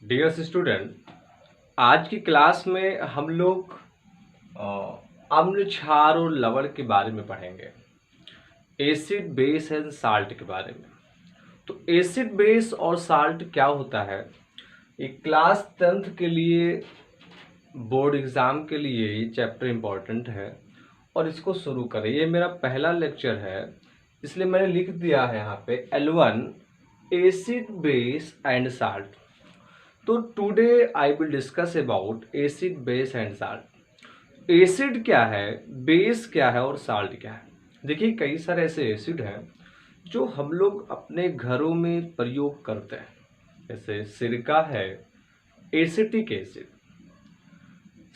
Dear student, आज की class में हम लोग अम्ल क्षार और लवण के बारे में पढ़ेंगे। एसिड बेस एंड साल्ट के बारे में। तो एसिड बेस और साल्ट क्या होता है, एक क्लास 10th के लिए, बोर्ड एग्ज़ाम के लिए ये चैप्टर इम्पॉर्टेंट है और इसको शुरू करें। ये मेरा पहला लेक्चर है, इसलिए मैंने लिख दिया है यहाँ पे L1 acid base and salt. तो today I will discuss about acid base and salt. Acid क्या है, बेस क्या है और साल्ट क्या है। देखिए, कई सारे ऐसे एसिड हैं जो हम लोग अपने घरों में प्रयोग करते हैं। जैसे सिरका है, एसिटिक एसिड,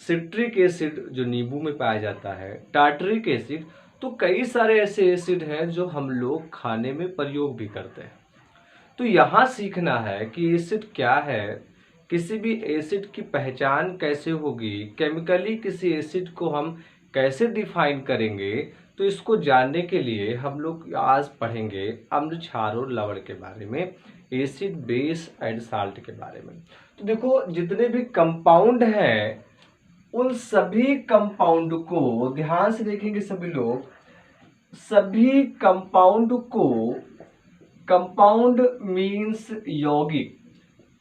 सिट्रिक एसिड जो नींबू में पाया जाता है, टार्टरिक एसिड। तो कई सारे ऐसे एसिड हैं जो हम लोग खाने में प्रयोग भी करते हैं। तो यहाँ सीखना है कि एसिड क्या है, किसी भी एसिड की पहचान कैसे होगी, केमिकली किसी एसिड को हम कैसे डिफाइन करेंगे। तो इसको जानने के लिए हम लोग आज पढ़ेंगे अम्ल क्षार और लवण के बारे में, एसिड बेस एंड साल्ट के बारे में। तो देखो, जितने भी कंपाउंड हैं उन सभी कंपाउंड को ध्यान से देखेंगे सभी लोग। सभी कंपाउंड को, कंपाउंड मीन्स यौगिक,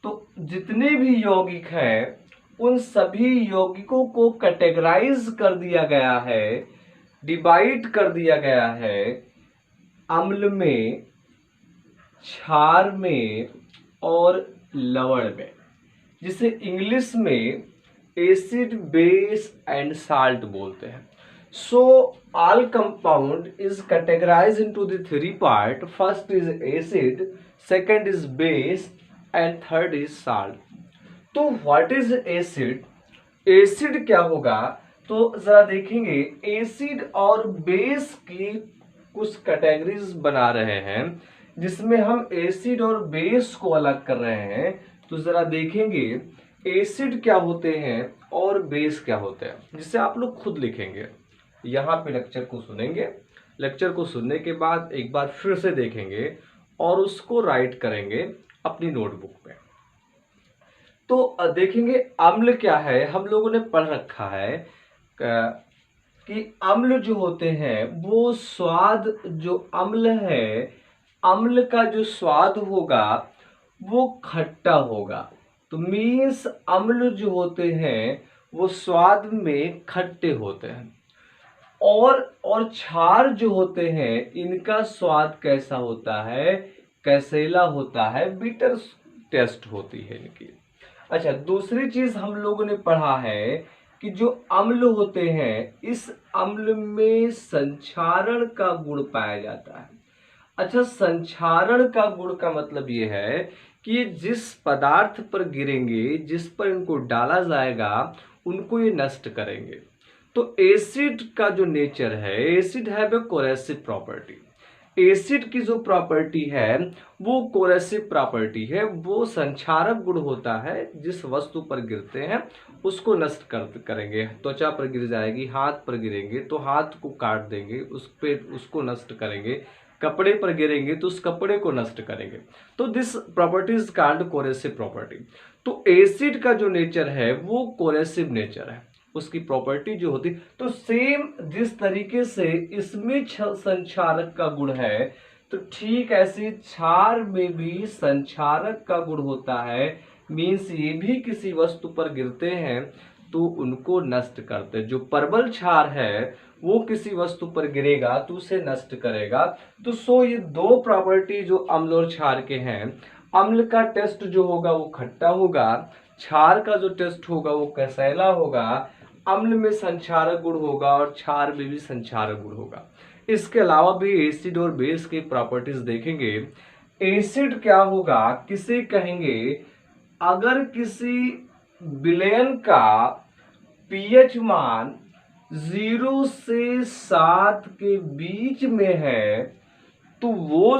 तो जितने भी यौगिक हैं उन सभी यौगिकों को कैटेगराइज कर दिया गया है, डिवाइड कर दिया गया है अम्ल में, क्षार में और लवण में, जिसे इंग्लिश में एसिड बेस एंड साल्ट बोलते हैं। So all compound is categorized into the three part. First is acid, second is base and third is salt. तो what is acid? एसिड क्या होगा, तो जरा देखेंगे। एसिड और बेस की कुछ कैटेगरीज बना रहे हैं जिसमें हम एसिड और बेस को अलग कर रहे हैं। तो जरा देखेंगे एसिड क्या होते हैं और बेस क्या होते हैं, जिसे आप लोग खुद लिखेंगे। यहाँ पे लेक्चर को सुनेंगे, लेक्चर को सुनने के बाद एक बार फिर से देखेंगे और उसको राइट करेंगे अपनी नोटबुक में। तो देखेंगे अम्ल क्या है। हम लोगों ने पढ़ रखा है कि अम्ल जो होते हैं वो स्वाद, जो अम्ल है, अम्ल का जो स्वाद होगा वो खट्टा होगा। तो मीन्स अम्ल जो होते हैं वो स्वाद में खट्टे होते हैं। और क्षार जो होते हैं इनका स्वाद कैसा होता है, कैसेला होता है, बिटर टेस्ट होती है इनकी। अच्छा, दूसरी चीज हम लोगों ने पढ़ा है कि जो अम्ल होते हैं इस अम्ल में संक्षारण का गुण पाया जाता है। अच्छा, संक्षारण का गुण का मतलब ये है कि ये जिस पदार्थ पर गिरेंगे, जिस पर इनको डाला जाएगा, उनको ये नष्ट करेंगे। तो एसिड का जो नेचर है, acid have a coercive property. Acid की जो प्रॉपर्टी है वो कोरेसिव प्रॉपर्टी है, वो संक्षारक गुण होता है। जिस वस्तु पर गिरते हैं उसको नष्ट करेंगे। त्वचा पर गिर जाएगी, हाथ पर गिरेंगे तो हाथ को काट देंगे, उस पे उसको नष्ट करेंगे। कपड़े पर गिरेंगे तो उस कपड़े को नष्ट करेंगे। तो this property is called coercive property. तो एसिड का जो नेचर है वो कोरेसिव नेचर है, उसकी प्रॉपर्टी जो होती। तो सेम जिस तरीके से इसमें संक्षारक का गुण है, तो ठीक ऐसे क्षार में भी संक्षारक का गुण होता है। मीन्स ये भी किसी वस्तु पर गिरते हैं तो उनको नष्ट करते हैं। जो प्रबल क्षार है वो किसी वस्तु पर गिरेगा तो उसे नष्ट करेगा। तो ये दो प्रॉपर्टी जो अम्ल और क्षार के हैं, अम्ल का टेस्ट जो होगा वो खट्टा होगा, क्षार का जो टेस्ट होगा वो कैसेला होगा। अम्ल में संक्षारक गुण होगा और क्षार में भी संक्षारक गुण होगा। इसके अलावा भी एसिड और बेस की प्रॉपर्टीज देखेंगे। एसिड क्या होगा, किसे कहेंगे, अगर किसी विलयन का पीएच मान 0 से 7 के बीच में है तो वो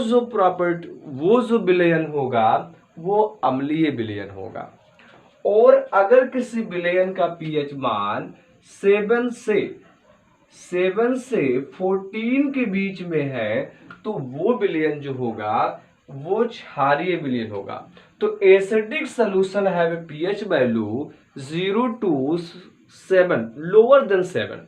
जो विलयन होगा वो अम्लीय विलयन होगा। और अगर किसी विलयन का पीएच मान 7 से 14 के बीच में है तो वो विलयन जो होगा वो क्षारीय विलयन होगा। तो acidic solution have a pH value 0 to 7, lower than 7,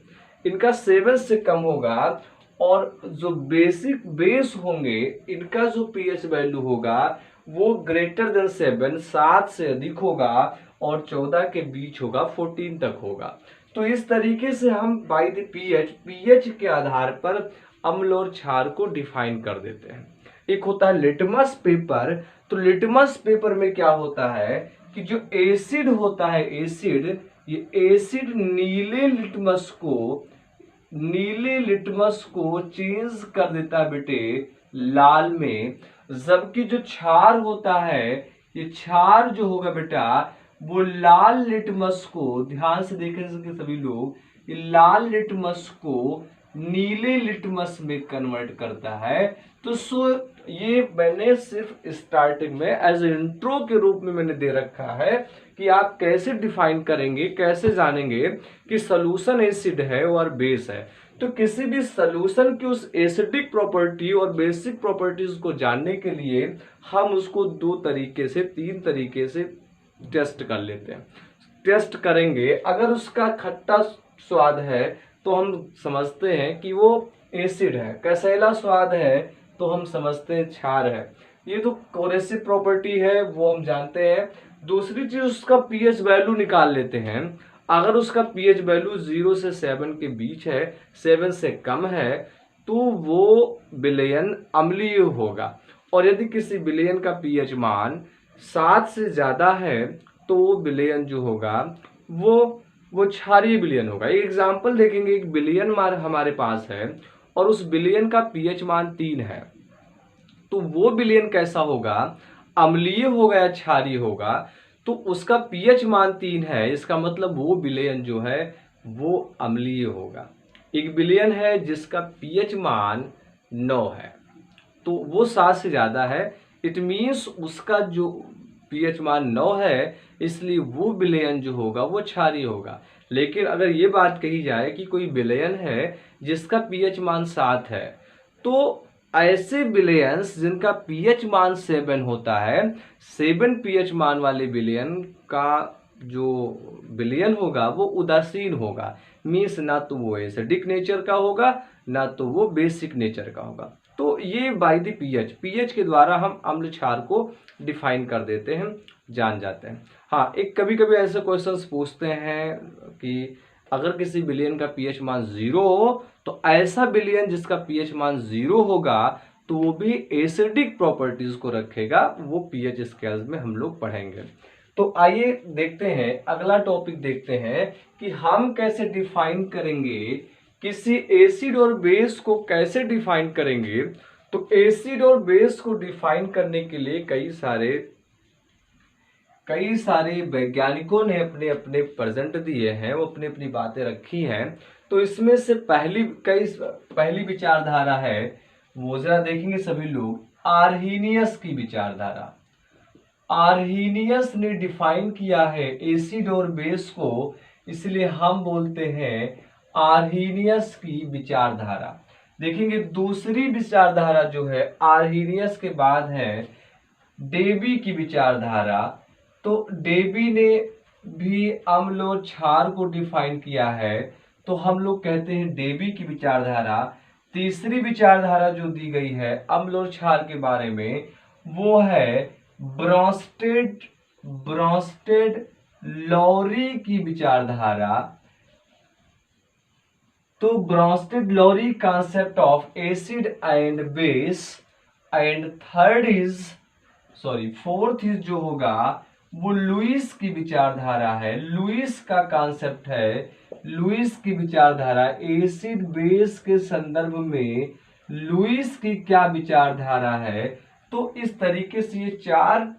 इनका 7 से कम होगा। और जो बेसिक बेस होंगे इनका जो पीएच वैल्यू होगा वो ग्रेटर देन 7, 7 से अधिक होगा, और 14 के बीच होगा, 14 तक होगा। तो इस तरीके से हम बाय द पीएच के आधार पर अम्ल और क्षार को डिफाइन कर देते हैं। एक होता है लिटमस पेपर। तो लिटमस पेपर में क्या होता है कि जो एसिड होता है, एसिड, ये एसिड नीले लिटमस को चेंज कर देता है बेटे लाल में, जबकि जो क्षार होता है, ये क्षार जो होगा बेटा वो लाल लिटमस को, ध्यान से देखेंगे सभी लोग, ये लाल लिटमस को नीले लिटमस में कन्वर्ट करता है। तो ये मैंने सिर्फ स्टार्टिंग में एज इंट्रो के रूप में मैंने दे रखा है कि आप कैसे डिफाइन करेंगे, कैसे जानेंगे कि सॉल्यूशन एसिड है और बेस है। तो किसी भी सॉल्यूशन की उस एसिडिक प्रॉपर्टी और बेसिक प्रॉपर्टीज को जानने के लिए हम उसको 2 तरीके से 3 तरीके से टेस्ट कर लेते हैं। टेस्ट करेंगे, अगर उसका खट्टा स्वाद है तो हम समझते हैं कि वो एसिड है, कसैला स्वाद है तो हम समझते हैं क्षार है। ये तो कोरेसिव प्रॉपर्टी है, वो हम जानते हैं। दूसरी चीज उसका पीएच वैल्यू निकाल लेते हैं। अगर उसका पीएच वैल्यू 0 से 7 के बीच है, 7 से कम है, तो वो विलयन अम्लीय होगा। और यदि किसी विलयन का पीएच मान 7 से ज्यादा है तो वो विलयन जो होगा वो क्षारीय विलयन होगा। एक एग्जाम्पल देखेंगे, एक विलयन मान हमारे पास है और उस विलयन का पीएच मान 3 है, तो वो विलयन कैसा होगा, अम्लीय होगा या क्षारीय होगा। तो उसका पीएच मान 3 है, इसका मतलब वो विलयन जो है वो अम्लीय होगा। एक विलयन है जिसका पीएच मान 9 है, तो वो 7 से ज्यादा है, इट मीन्स उसका जो पीएच मान 9 है, इसलिए वो विलयन जो होगा वो क्षारीय होगा। लेकिन अगर ये बात कही जाए कि कोई विलयन है जिसका पीएच मान 7 है, तो ऐसे विलयंस जिनका पीएच मान 7 होता है, 7 पीएच मान वाले विलयन का जो विलयन होगा वो उदासीन होगा। मीन्स ना तो वो एसिडिक नेचर का होगा, ना तो वो बेसिक नेचर का होगा। तो ये बाय द पीएच के द्वारा हम अम्ल क्षार को डिफाइन कर देते हैं, जान जाते हैं। हाँ, एक कभी कभी ऐसे क्वेश्चंस पूछते हैं कि अगर किसी विलयन का पीएच मान 0 हो, तो ऐसा विलयन जिसका पीएच मान 0 होगा तो वो भी एसिडिक प्रॉपर्टीज को रखेगा, वो पीएच स्केल्स में हम लोग पढ़ेंगे। तो आइए देखते हैं, अगला टॉपिक देखते हैं कि हम कैसे डिफाइन करेंगे किसी एसिड और बेस को, कैसे डिफाइन करेंगे। तो एसिड और बेस को डिफाइन करने के लिए कई सारे वैज्ञानिकों ने अपने अपने प्रेजेंट दिए हैं, वो अपनी अपनी बातें रखी हैं। तो इसमें से पहली विचारधारा है, वो जरा देखेंगे सभी लोग, आर्हीनियस की विचारधारा। आर्हीनियस ने डिफाइन किया है एसिड और बेस को, इसलिए हम बोलते हैं आर्हीनियस की विचारधारा। देखेंगे दूसरी विचारधारा जो है आर्हीनियस के बाद है डेबी की विचारधारा। तो डेबी ने भी अम्ल और क्षार को डिफाइन किया है, तो हम लोग कहते हैं डेबी की विचारधारा। तीसरी विचारधारा जो दी गई है अम्ल और क्षार के बारे में, वो है ब्रॉन्स्टेड लॉरी की विचारधारा। तो Brønsted Lowry concept of acid and base. And fourth is जो होगा वो लुईस की विचारधारा है। लुईस का कॉन्सेप्ट है, लुईस की विचारधारा एसिड बेस के संदर्भ में लुईस की क्या विचारधारा है। तो इस तरीके से ये 4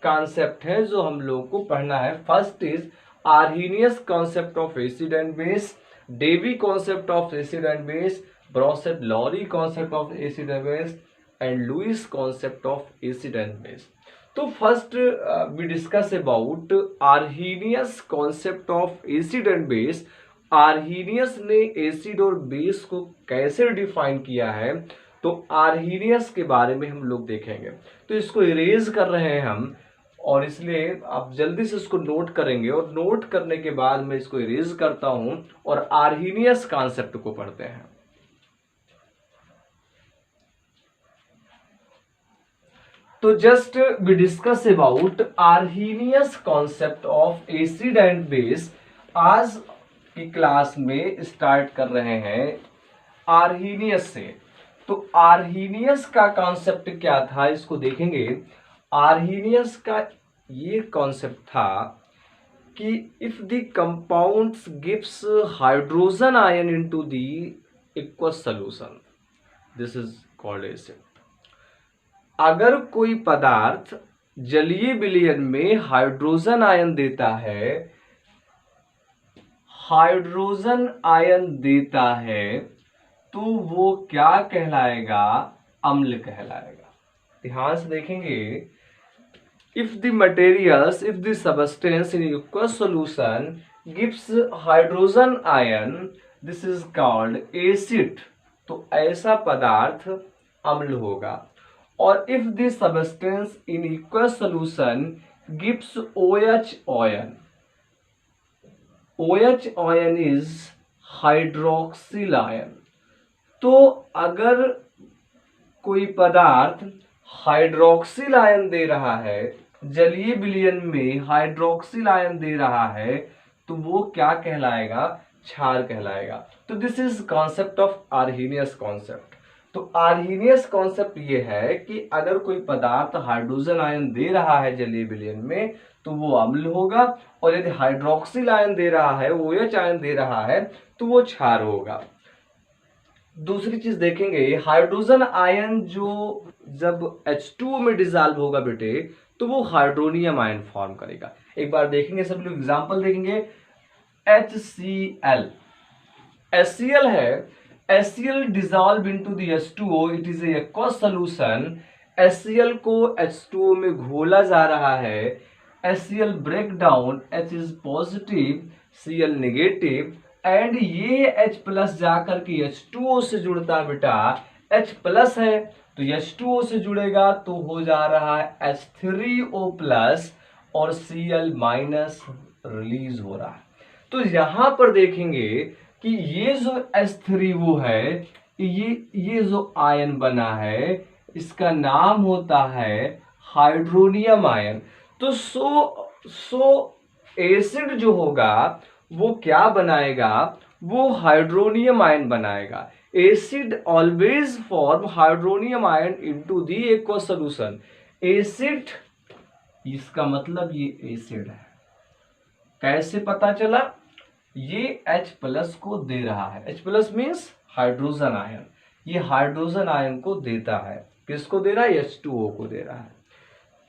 कॉन्सेप्ट है जो हम लोग को पढ़ना है। First is Arrhenius concept of acid and base, Davy concept of acid and base, Bronsted Lowry concept of acid and base, and Lewis concept of acid and base. तो first we discuss about Arrhenius concept of acid and base. Arrhenius ने acid और base को कैसे define किया है, तो Arrhenius के बारे में हम लोग देखेंगे। तो इसको इरेज कर रहे हैं हम। और इसलिए आप जल्दी से इसको नोट करेंगे, और नोट करने के बाद मैं इसको इरेज करता हूं और आर्हीनियस कॉन्सेप्ट को पढ़ते हैं। तो just we discuss about Arrhenius concept of acid and base. आज की क्लास में स्टार्ट कर रहे हैं आर्हीनियस से। तो आर्हीनियस का कॉन्सेप्ट क्या था इसको देखेंगे। आर्हीनियस का ये कॉन्सेप्ट था कि if the compounds gives hydrogen ion into the aqueous solution, this is called acid. अगर कोई पदार्थ जलीय विलयन में हाइड्रोजन आयन देता है, हाइड्रोजन आयन देता है, तो वो क्या कहलाएगा? अम्ल कहलाएगा। ध्यान से देखेंगे, if the materials, if the substance in aqueous solution gives hydrogen ion, this is called acid. तो ऐसा पदार्थ अम्ल होगा। और if the substance in aqueous solution gives OH ion, OH ion is hydroxyl ion. तो अगर कोई पदार्थ हाइड्रोक्सिल आयन दे रहा है, जलीय विलयन में हाइड्रोक्सिल आयन दे रहा है, तो वो क्या कहलाएगा? क्षार कहलाएगा। तो this is concept of Arrhenius concept. तो आर्हीनियस कॉन्सेप्ट ये है कि अगर कोई पदार्थ हाइड्रोजन आयन दे रहा है जलीय विलयन में, तो वो अम्ल होगा, और यदि हाइड्रोक्सिल आयन दे रहा है, OH आयन दे रहा है, तो वो क्षार होगा। दूसरी चीज देखेंगे, हाइड्रोजन आयन जो जब H2O में डिसॉल्व होगा बेटे, तो वो हाइड्रोनियम आयन फॉर्म करेगा। एक बार देखेंगे, सब लोग एग्जांपल देखेंगे। HCl, HCl है, HCl dissolve into the H2O, it is a aqueous solution. HCl को H2O में घोला जा रहा है। HCl break down, H is positive, Cl negative, and ये H प्लस जाकर के H2O से जुड़ता है बेटा। H प्लस है तो H2O से जुड़ेगा, तो हो जा रहा है H3O प्लस, और Cl माइनस रिलीज हो रहा है। तो यहां पर देखेंगे कि ये जो H3O है, ये जो आयन बना है, इसका नाम होता है हाइड्रोनियम आयन। तो सो एसिड जो होगा वो क्या बनाएगा? वो हाइड्रोनियम आयन बनाएगा। Acid always form hydronium ion into the aqueous solution. Acid, इसका मतलब ये एसिड है। कैसे पता चला? ये H प्लस को दे रहा है। H plus means hydrogen ion. ये हाइड्रोजन आयन को देता है। किसको दे रहा है? H2O को दे रहा है।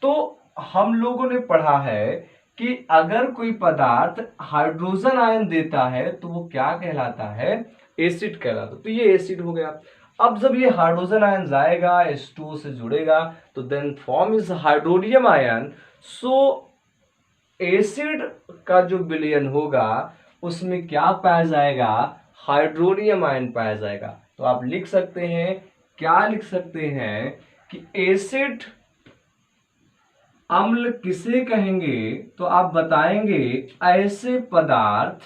तो हम लोगों ने पढ़ा है कि अगर कोई पदार्थ हाइड्रोजन आयन देता है, तो वो क्या कहलाता है? एसिड कहलाता है। तो ये एसिड हो गया। अब जब ये हाइड्रोजन आयन जाएगा, H2O से जुड़ेगा, तो then form is hydronium ion. So acid का जो विलयन होगा, उसमें क्या पाया जाएगा? हाइड्रोनियम आयन पाया जाएगा। तो आप लिख सकते हैं, क्या लिख सकते हैं कि एसिड अम्ल किसे कहेंगे? तो आप बताएंगे ऐसे पदार्थ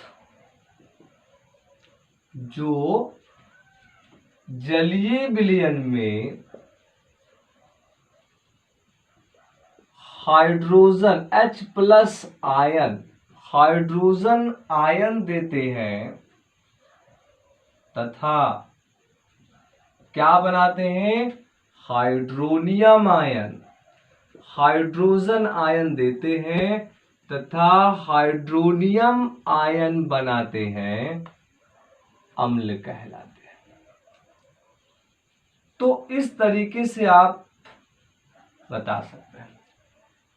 जो जलीय विलयन में hydrogen H plus ion, hydrogen ion देते हैं, तथा क्या बनाते हैं? Hydronium ion. हाइड्रोजन आयन देते हैं तथा हाइड्रोनियम आयन बनाते हैं, अम्ल कहलाते हैं। तो इस तरीके से आप बता सकते हैं।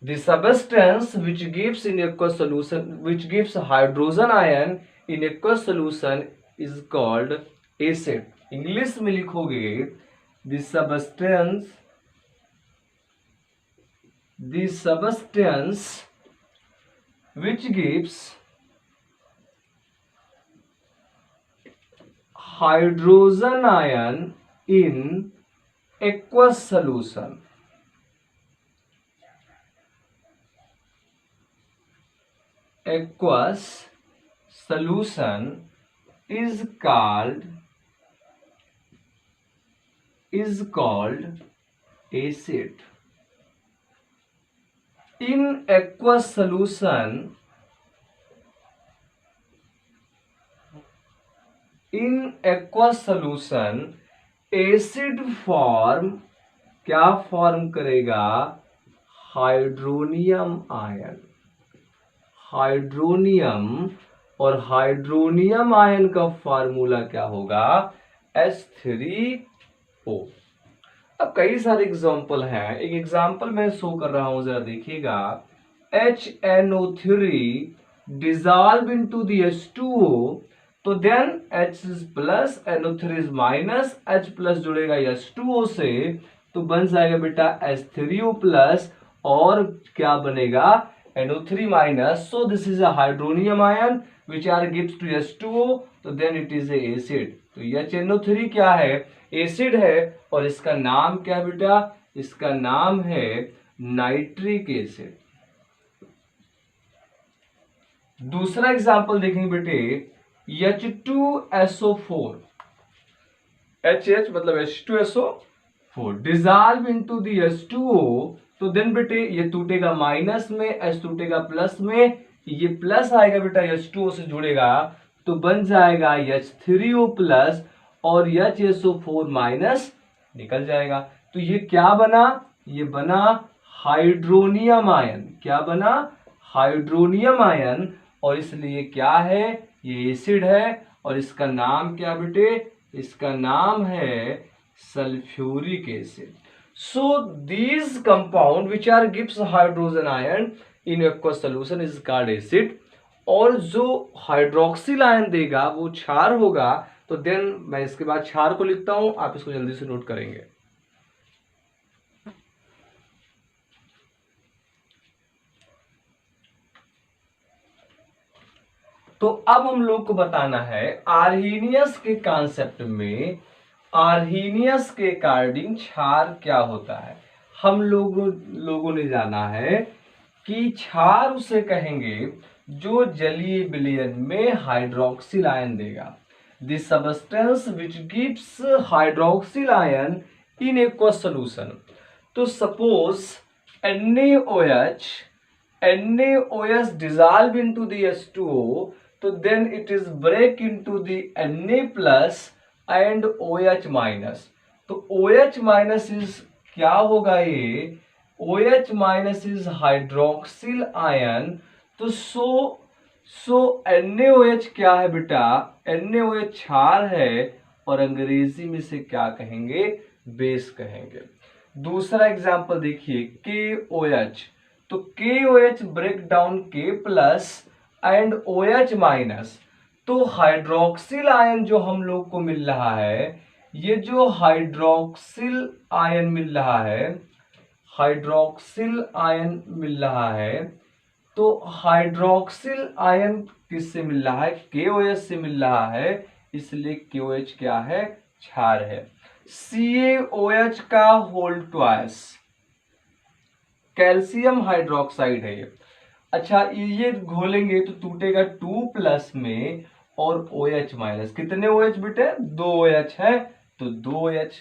The substance which gives in aqueous solution, which gives hydrogen ion in aqueous solution is called acid. English में लिखोगे the substance which gives hydrogen ion in aqueous solution aqueous solution is called acid. In aqueous solution, acid form क्या form करेगा? Hydronium ion. Hydronium, और hydronium ion का formula क्या होगा? H3O। अब कई सारे एग्जाम्पल हैं, एक एग्जाम्पल मैं शो कर रहा हूं, जरा देखिएगा। HNO3 dissolve into the H2O, तो then H is plus, NO3 is minus, H plus जुड़ेगा H2O से, तो बन जाएगा बेटा H3O प्लस, और क्या बनेगा? NO3 माइनस। So this is a hydronium ion which are gives to H2O, तो then it is a acid. तो HNO3 क्या है? एसिड है, और इसका नाम क्या है बेटा? इसका नाम है नाइट्रिक एसिड। दूसरा एग्जांपल देखेंगे बेटे, H2SO4, HH मतलब H2SO4 dissolve into the H2O, तो देन बेटे ये टूटेगा माइनस में, H टूटेगा प्लस में, ये प्लस आएगा बेटा H2O से जुड़ेगा, तो बन जाएगा H3O प्लस, और HSO4 माइनस निकल जाएगा। तो ये क्या बना? ये बना हाइड्रोनियम आयन। क्या बना? हाइड्रोनियम आयन, और इसलिए क्या है? ये एसिड है, और इसका नाम क्या बेटे? इसका नाम है sulphuric acid. So these compound which are gives hydrogen ion in aqueous solution is called acid, और जो हाइड्रोक्सिल आयन देगा वो क्षार होगा। तो देन मैं इसके बाद क्षार को लिखता हूं, आप इसको जल्दी से नोट करेंगे। तो अब हम लोग को बताना है आर्हीनियस के कॉन्सेप्ट में, आर्हीनियस के अकॉर्डिंग क्षार क्या होता है। हम लोगों ने जाना है कि क्षार उसे कहेंगे जो जलीय विलयन में हाइड्रोक्सिल आयन देगा। The substance which gives hydroxyl ion in aqueous solution. तो suppose NaOH dissolve into the H2O, तो then it is break into the Na plus and OH minus। तो OH minus is क्या होगा? ये OH minus is hydroxyl ion. तो सो NaOH क्या है बेटा? NaOH क्षार है, और अंग्रेजी में से क्या कहेंगे? बेस कहेंगे। दूसरा एग्जांपल देखिए, KOH। तो KOH break down K plus and OH minus. तो हाइड्रोक्सिल आयन जो हम लोग को मिल रहा है, ये जो हाइड्रोक्सिल आयन मिल रहा है, हाइड्रोक्सिल आयन मिल रहा है, तो हाइड्रोक्सिल आयन किससे मिल रहा है? KOH से मिल रहा है, इसलिए KOH क्या है? क्षार है। CaOH का होल ट्वाइस कैल्शियम हाइड्रोक्साइड है ये। अच्छा, ये घोलेंगे तो टूटेगा 2 प्लस में और OH माइनस। कितने OH बेटे? 2 OH है, तो 2 OH,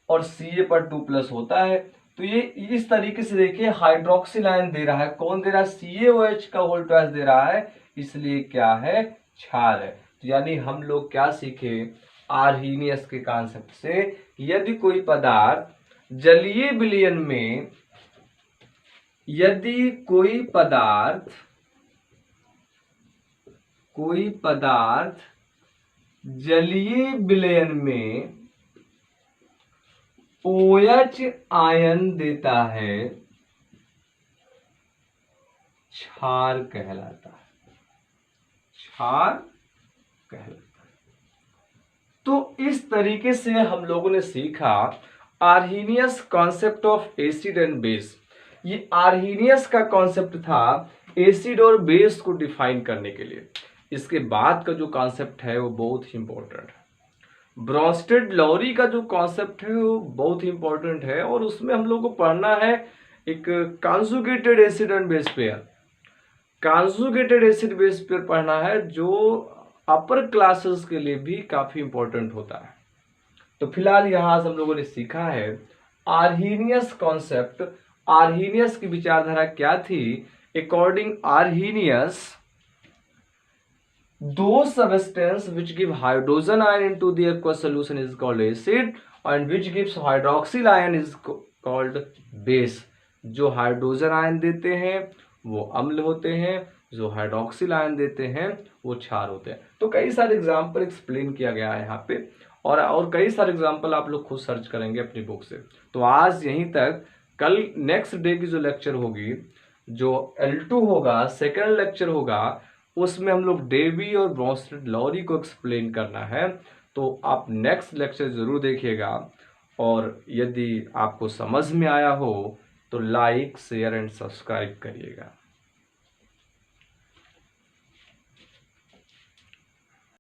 और Ca पर 2 प्लस होता है। तो ये इस तरीके से देखिए, हाइड्रोक्सिल आयन दे रहा है, कौन दे रहा है? CaOH का होल ट्वाइस दे रहा है, इसलिए क्या है? क्षार है। तो यानी हम लोग क्या सीखे आर्हीनियस के कॉन्सेप्ट से? यदि कोई पदार्थ जलीय विलयन में, यदि कोई पदार्थ जलीय विलयन में OH आयन देता है, क्षार कहलाता है। क्षार कहलाता है। तो इस तरीके से हम लोगों ने सीखा Arrhenius concept of acid and base. ये आर्हीनियस का कॉन्सेप्ट था एसिड और बेस को डिफाइन करने के लिए। इसके बाद का जो कॉन्सेप्ट है वो बहुत ही इंपॉर्टेंट है। ब्रॉन्स्टेड लॉरी का जो कॉन्सेप्ट है वो बहुत ही इंपॉर्टेंट है, और उसमें हम लोग को पढ़ना है एक conjugated acid and base pair. Conjugated acid base pair पढ़ना है जो अपर क्लासेस के लिए भी काफी इंपॉर्टेंट होता है। तो फिलहाल यहाँ हम लोगों ने सीखा है आर्हीनियस कॉन्सेप्ट। आर्हीनियस की विचारधारा क्या थी? According Arrhenius, those substance which give hydrogen ion into the aqueous solution is called acid and which gives hydroxyl ion is called base। जो हाइड्रोजन आयन देते हैं वो अम्ल होते हैं, जो हाइड्रोक्सिल आयन देते हैं वो क्षार होते हैं। तो कई सारे एग्जाम्पल एक्सप्लेन किया गया है यहाँ पे, और कई सारे एग्जाम्पल आप लोग खुद सर्च करेंगे अपनी बुक से। तो आज यहीं तक। कल नेक्स्ट डे की जो लेक्चर होगी, जो L2 होगा, सेकेंड लेक्चर होगा, उसमें हम लोग डेवी और ब्रोंस्टेड लॉरी को एक्सप्लेन करना है। तो आप नेक्स्ट लेक्चर जरूर देखिएगा, और यदि आपको समझ में आया हो तो लाइक, शेयर एंड सब्सक्राइब करिएगा।